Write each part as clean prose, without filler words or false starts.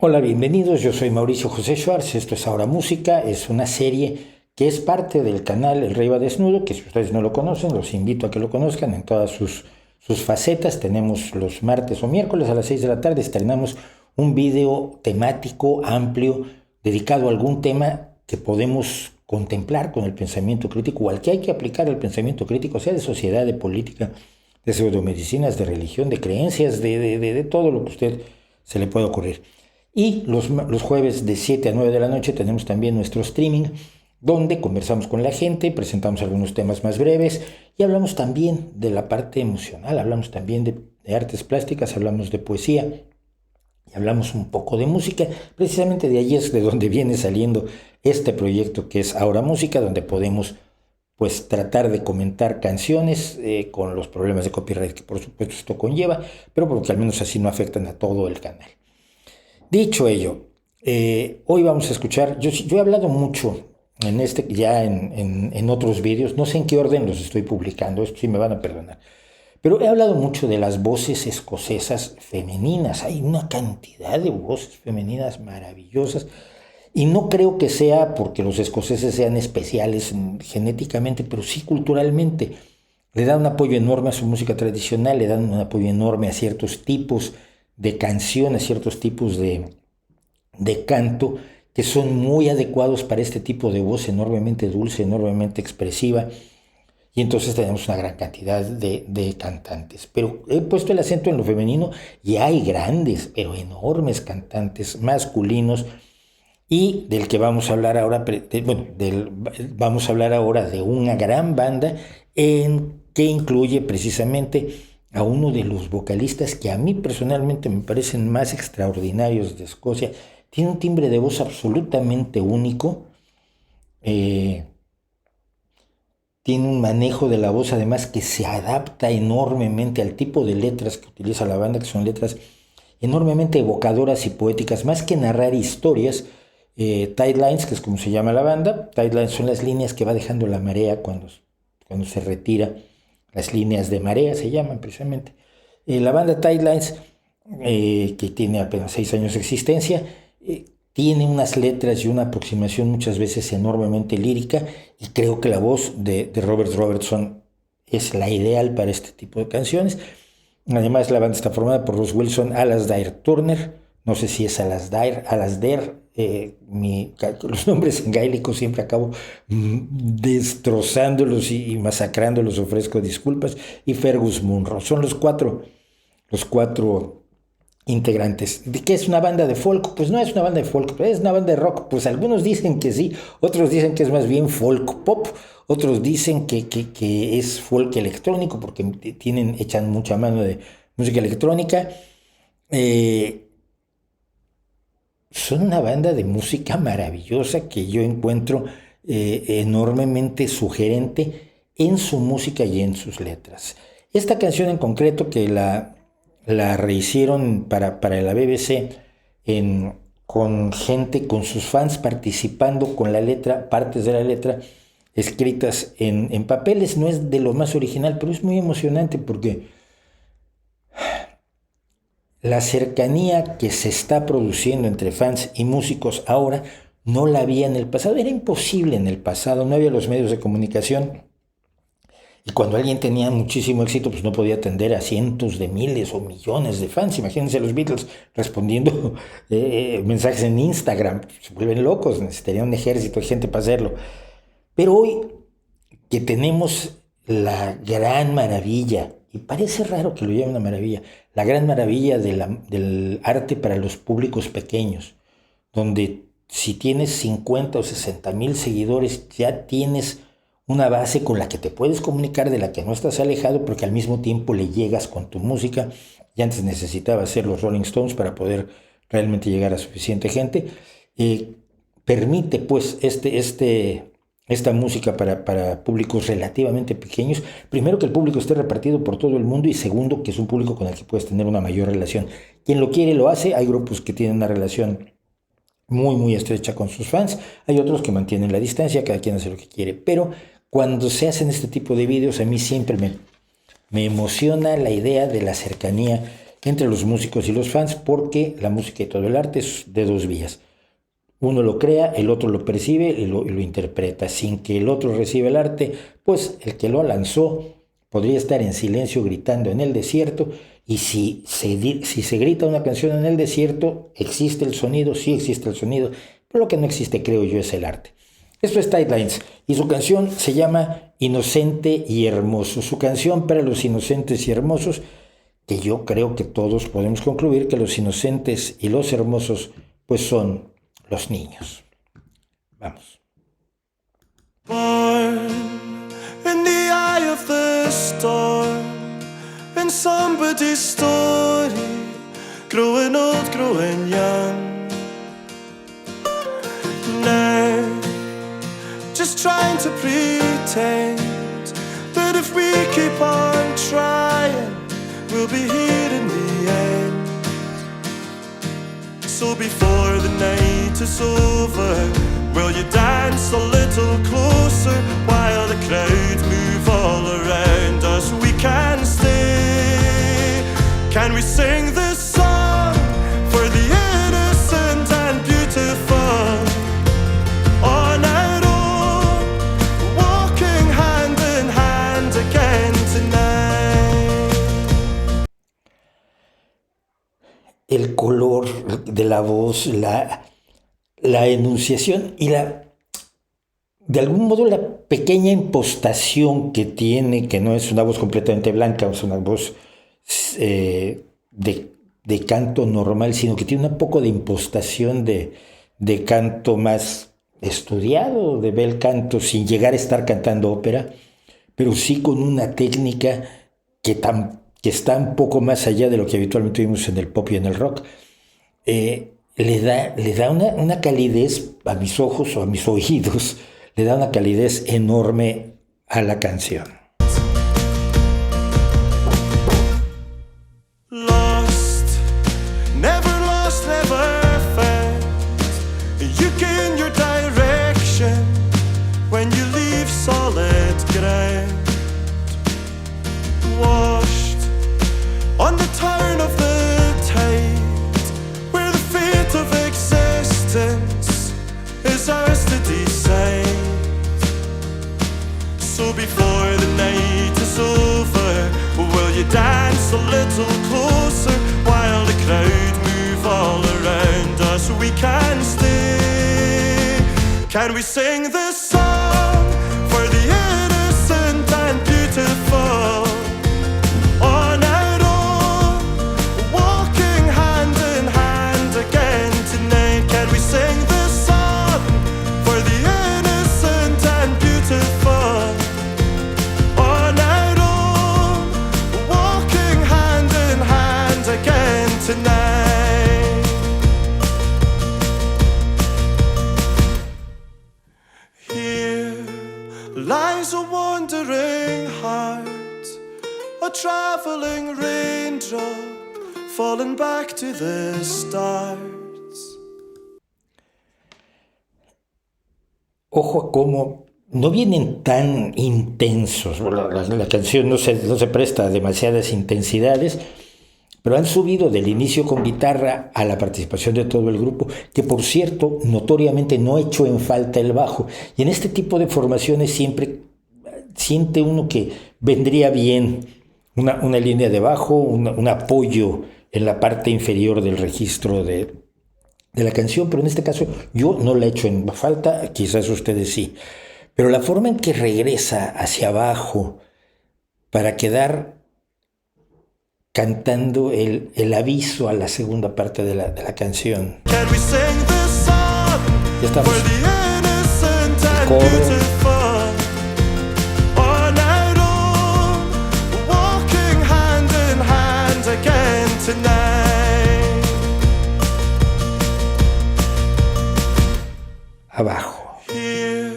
Hola, bienvenidos. Yo soy Mauricio José Schwartz. Esto es Ahora Música. Es una serie que es parte del canal El Rey va Desnudo, que si ustedes no lo conocen, los invito a que lo conozcan en todas sus facetas. Tenemos los martes o miércoles a las 6 de la tarde, estrenamos un video temático amplio dedicado a algún tema que podemos contemplar con el pensamiento crítico o al que hay que aplicar el pensamiento crítico, sea de sociedad, de política, de pseudomedicinas, de religión, de creencias, de todo lo que a usted se le pueda ocurrir. Y los jueves de 7 a 9 de la noche tenemos también nuestro streaming, donde conversamos con la gente, presentamos algunos temas más breves y hablamos también de la parte emocional, hablamos también de artes plásticas, hablamos de poesía y hablamos un poco de música. Precisamente de allí es de donde viene saliendo este proyecto que es Ahora Música, donde podemos pues tratar de comentar canciones con los problemas de copyright que por supuesto esto conlleva, pero porque al menos así no afectan a todo el canal. Dicho ello, hoy vamos a escuchar, yo he hablado mucho en otros vídeos, no sé en qué orden los estoy publicando, esto sí me van a perdonar, pero he hablado mucho de las voces escocesas femeninas. Hay una cantidad de voces femeninas maravillosas y no creo que sea porque los escoceses sean especiales genéticamente, pero sí culturalmente. Le dan un apoyo enorme a su música tradicional, le dan un apoyo enorme a ciertos tipos de canciones, ciertos tipos de canto que son muy adecuados para este tipo de voz enormemente dulce, enormemente expresiva. Y entonces tenemos una gran cantidad de cantantes. Pero he puesto el acento en lo femenino y hay grandes, pero enormes cantantes masculinos. Y del que vamos a hablar ahora, vamos a hablar ahora de una gran banda que incluye precisamente a uno de los vocalistas que a mí personalmente me parecen más extraordinarios de Escocia. Tiene un timbre de voz absolutamente único, eh, tiene un manejo de la voz además que se adapta enormemente al tipo de letras que utiliza la banda, que son letras enormemente evocadoras y poéticas, más que narrar historias. Tidelines, que es como se llama la banda, Tidelines son las líneas que va dejando la marea cuando se retira. Las líneas de marea se llaman precisamente. La banda Tidelines, que tiene apenas 6 años de existencia, tiene unas letras y una aproximación muchas veces enormemente lírica, y creo que la voz de Robert Robertson es la ideal para este tipo de canciones. Además, la banda está formada por Ross Wilson, Alasdair Turner, no sé si es Alasdair, los nombres en gaélico siempre acabo destrozándolos y masacrándolos, ofrezco disculpas, y Fergus Munro. Son los cuatro integrantes. ¿De qué es una banda de folk? Pues no es una banda de folk, es una banda de rock. Pues algunos dicen que sí, otros dicen que es más bien folk pop, otros dicen que es folk electrónico porque echan mucha mano de música electrónica. Son una banda de música maravillosa que yo encuentro enormemente sugerente en su música y en sus letras. Esta canción en concreto que la rehicieron para la BBC con gente, con sus fans participando con la letra, partes de la letra escritas en papeles, no es de lo más original, pero es muy emocionante porque la cercanía que se está produciendo entre fans y músicos ahora no la había en el pasado. Era imposible en el pasado, no había los medios de comunicación. Y cuando alguien tenía muchísimo éxito, pues no podía atender a cientos de miles o millones de fans. Imagínense a los Beatles respondiendo mensajes en Instagram. Se vuelven locos, necesitarían un ejército de gente para hacerlo. Pero hoy que tenemos la gran maravilla, y parece raro que lo llamen una maravilla, la gran maravilla del arte para los públicos pequeños, donde si tienes 50 o 60 mil seguidores, ya tienes una base con la que te puedes comunicar, de la que no estás alejado, porque al mismo tiempo le llegas con tu música. Y antes necesitaba ser los Rolling Stones para poder realmente llegar a suficiente gente. Permite pues esta música para públicos relativamente pequeños. Primero, que el público esté repartido por todo el mundo, y segundo, que es un público con el que puedes tener una mayor relación. Quien lo quiere lo hace. Hay grupos que tienen una relación muy muy estrecha con sus fans, hay otros que mantienen la distancia, cada quien hace lo que quiere, pero cuando se hacen este tipo de vídeos a mí siempre me emociona la idea de la cercanía entre los músicos y los fans, porque la música y todo el arte es de dos vías. Uno lo crea, el otro lo percibe y lo interpreta. Sin que el otro reciba el arte, pues el que lo lanzó podría estar en silencio gritando en el desierto, y si se grita una canción en el desierto, existe el sonido, sí existe el sonido, pero lo que no existe, creo yo, es el arte. Esto es Tight Lines, y su canción se llama Inocente y Hermoso. Su canción para los inocentes y hermosos, que yo creo que todos podemos concluir que los inocentes y los hermosos pues son los niños. Vamos. Born in the eye of the storm, in somebody's story, growing old, growing young. Now, just trying to pretend that if we keep on trying, we'll be here in the end. So before the night is over, will you dance a little closer while the crowd move all around us? We can stay. Can we sing this song for the innocent and beautiful? On our own, walking hand in hand again tonight. El color de la voz, la enunciación y de algún modo la pequeña impostación que tiene, que no es una voz completamente blanca, es una voz de canto normal, sino que tiene un poco de impostación de canto más estudiado, de bel canto, sin llegar a estar cantando ópera, pero sí con una técnica que está un poco más allá de lo que habitualmente vimos en el pop y en el rock. Le da una calidez a mis ojos o a mis oídos, le da una calidez enorme a la canción. Lost, never felt. You gain your direction when you leave solid ground. Washed on the turn of the tide, where the fate of existence is ours to decide. So before the night is over, will you dance a little closer while the crowd move all around us? We can stay. Can we sing this song for the innocent and beautiful? On our own, walking hand in hand again tonight. Can we sing this song for the innocent and beautiful? On our own, walking hand in hand again tonight. Here lies a wandering heart, a traveling raindrop falling back to the stars. Ojo a cómo no vienen tan intensos, la canción no se presta a demasiadas intensidades, pero han subido del inicio con guitarra a la participación de todo el grupo, que por cierto, notoriamente no echó en falta el bajo. Y en este tipo de formaciones siempre siente uno que vendría bien una línea de bajo, un apoyo en la parte inferior del registro de la canción, pero en este caso yo no la echo en falta, quizás ustedes sí. Pero la forma en que regresa hacia abajo para quedar cantando el aviso a la segunda parte de la canción. Ya estamos. El coro. Abajo. Here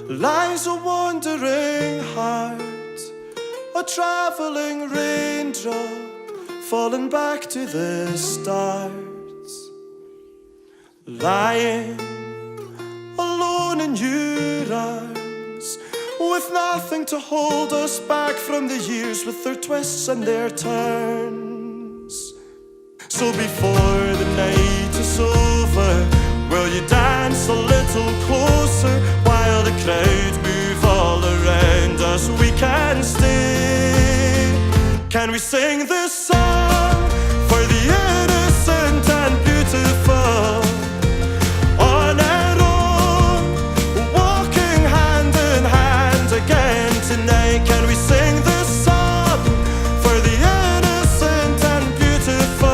lies a wandering heart, a traveling raindrop falling back to the stars. Lying alone in your arms, with nothing to hold us back from the years with their twists and their turns. So before the night is over, will you dance a little closer while the crowd move all around us? We can stay. Can we sing this song for the innocent and beautiful? On our own, walking hand in hand again tonight. Can we sing this song for the innocent and beautiful?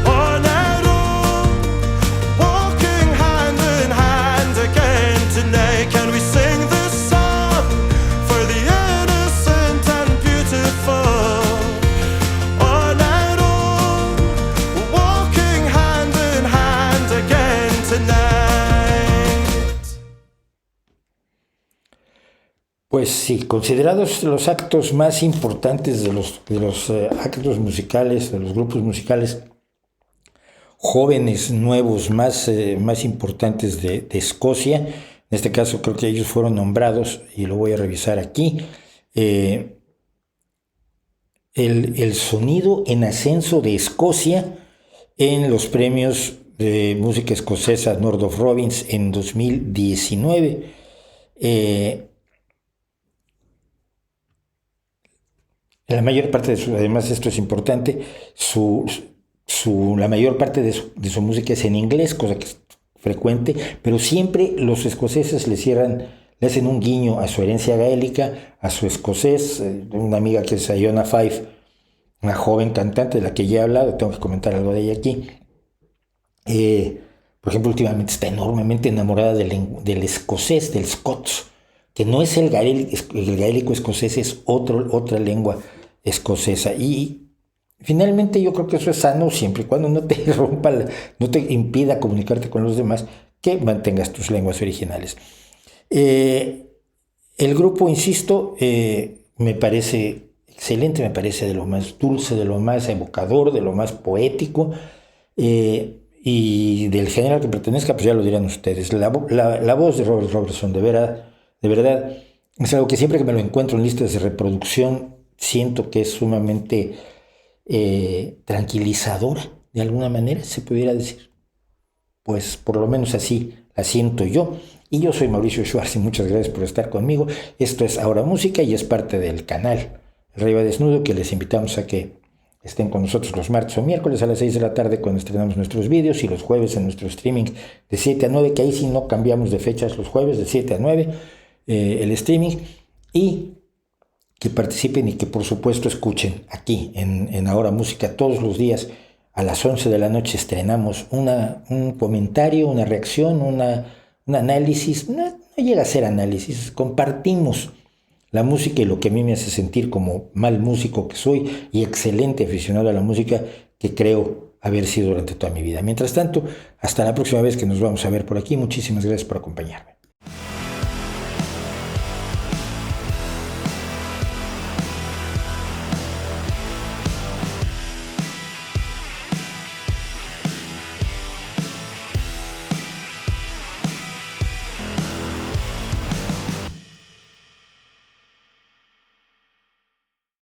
On our own, walking hand in hand again tonight. Can we sing this song for the innocent and beautiful? On our own, walking hand in hand again tonight. Pues sí, considerados los actos más importantes de los actos musicales, de los grupos musicales jóvenes, nuevos, más importantes de Escocia. En este caso creo que ellos fueron nombrados, y lo voy a revisar aquí. El sonido en ascenso de Escocia en los premios de música escocesa North of Robbins en 2019. La mayor parte de además esto es importante, la mayor parte de su música es en inglés, cosa que es frecuente, pero siempre los escoceses le hacen un guiño a su herencia gaélica, a su escocés. Una amiga que es Iona Fife, una joven cantante de la que ya he hablado, tengo que comentar algo de ella aquí. Por ejemplo, últimamente está enormemente enamorada del escocés, del scots, que no es el gaélico escocés, es otra lengua escocesa. Y finalmente yo creo que eso es sano siempre y cuando no te no te impida comunicarte con los demás, que mantengas tus lenguas originales. El grupo, insisto, me parece excelente, me parece de lo más dulce, de lo más evocador, de lo más poético, y del género al que pertenezca, pues ya lo dirán ustedes. La voz de Robert Robertson, de verdad, es algo que siempre que me lo encuentro en listas de reproducción, siento que es sumamente tranquilizadora, de alguna manera, se pudiera decir. Pues por lo menos así la siento yo. Y yo soy Mauricio Schwartz y muchas gracias por estar conmigo. Esto es Ahora Música y es parte del canal El Rey va Desnudo, que les invitamos a que estén con nosotros los martes o miércoles a las 6 de la tarde cuando estrenamos nuestros vídeos, y los jueves en nuestro streaming de 7 a 9, que ahí sí no cambiamos de fechas, los jueves de 7 a 9 el streaming, y que participen y que por supuesto escuchen aquí en Ahora Música todos los días a las 11 de la noche. Estrenamos un comentario, una reacción, un análisis. No llega a ser análisis, compartimos la música y lo que a mí me hace sentir como mal músico que soy y excelente aficionado a la música que creo haber sido durante toda mi vida. Mientras tanto, hasta la próxima vez que nos vamos a ver por aquí. Muchísimas gracias por acompañarme.